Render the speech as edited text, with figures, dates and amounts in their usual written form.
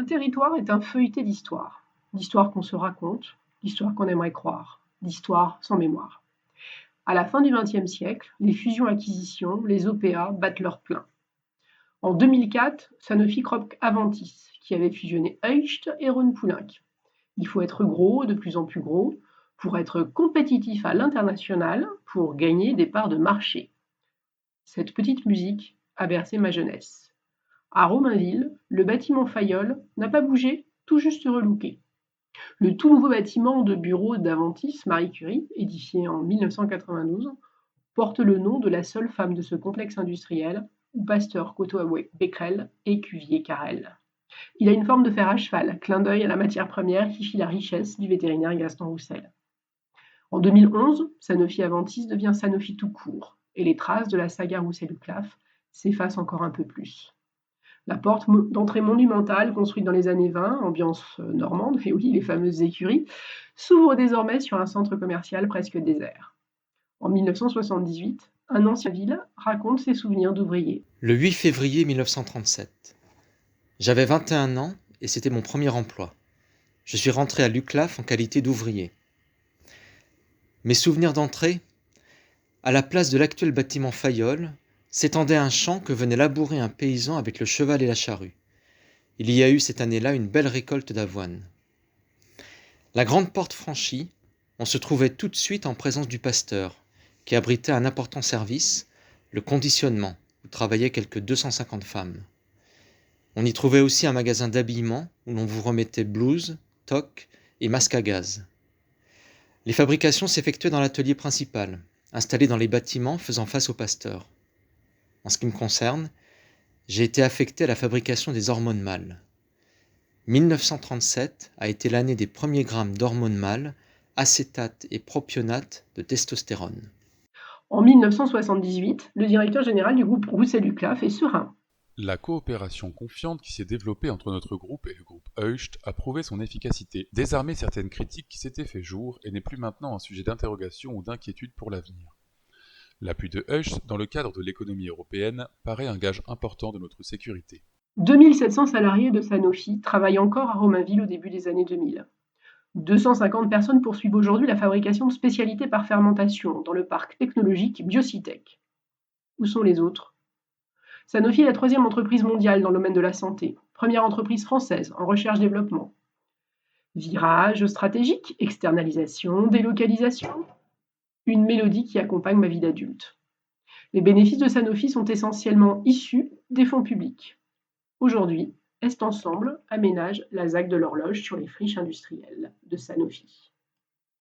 Un territoire est un feuilleté d'histoire. D'histoire qu'on se raconte, d'histoire qu'on aimerait croire, d'histoire sans mémoire. À la fin du XXe siècle, les fusions-acquisitions, les OPA battent leur plein. En 2004, Sanofi Crop Aventis, qui avait fusionné Hoechst et Rhône-Poulenc. Il faut être gros, de plus en plus gros, pour être compétitif à l'international, pour gagner des parts de marché. Cette petite musique a bercé ma jeunesse. À Romainville, le bâtiment Fayolle n'a pas bougé, tout juste relooké. Le tout nouveau bâtiment de bureaux d'Aventis Marie Curie, édifié en 1992, porte le nom de la seule femme de ce complexe industriel, où Pasteur côtoie Becquerel et Cuvier Carrel. Il a une forme de fer à cheval, clin d'œil à la matière première qui fit la richesse du vétérinaire Gaston Roussel. En 2011, Sanofi Aventis devient Sanofi tout court, et les traces de la saga Roussel-Uclaf s'effacent encore un peu plus. La porte d'entrée monumentale, construite dans les années 20, ambiance normande, et oui, les fameuses écuries, s'ouvre désormais sur un centre commercial presque désert. En 1978, un ancien ville raconte ses souvenirs d'ouvrier. Le 8 février 1937. J'avais 21 ans et c'était mon premier emploi. Je suis rentré à l'UCLAF en qualité d'ouvrier. Mes souvenirs d'entrée, à la place de l'actuel bâtiment Fayolle, s'étendait un champ que venait labourer un paysan avec le cheval et la charrue. Il y a eu cette année-là une belle récolte d'avoine. La grande porte franchie, on se trouvait tout de suite en présence du pasteur, qui abritait un important service, le conditionnement, où travaillaient quelques 250 femmes. On y trouvait aussi un magasin d'habillement où l'on vous remettait blouses, toques et masques à gaz. Les fabrications s'effectuaient dans l'atelier principal, installé dans les bâtiments faisant face au pasteur. En ce qui me concerne, j'ai été affecté à la fabrication des hormones mâles. 1937 a été l'année des premiers grammes d'hormones mâles, acétate et propionate de testostérone. En 1978, le directeur général du groupe Roussel-Uclaf est serein. La coopération confiante qui s'est développée entre notre groupe et le groupe Hoechst a prouvé son efficacité, désarmé certaines critiques qui s'étaient fait jour et n'est plus maintenant un sujet d'interrogation ou d'inquiétude pour l'avenir. L'appui de Hoechst dans le cadre de l'économie européenne paraît un gage important de notre sécurité. 2700 salariés de Sanofi travaillent encore à Romainville au début des années 2000. 250 personnes poursuivent aujourd'hui la fabrication de spécialités par fermentation dans le parc technologique Biocitech. Où sont les autres? Sanofi est la troisième entreprise mondiale dans le domaine de la santé, première entreprise française en recherche-développement. Virage stratégique, externalisation, délocalisation, une mélodie qui accompagne ma vie d'adulte. Les bénéfices de Sanofi sont essentiellement issus des fonds publics. Aujourd'hui, Est Ensemble aménage la ZAC de l'horloge sur les friches industrielles de Sanofi.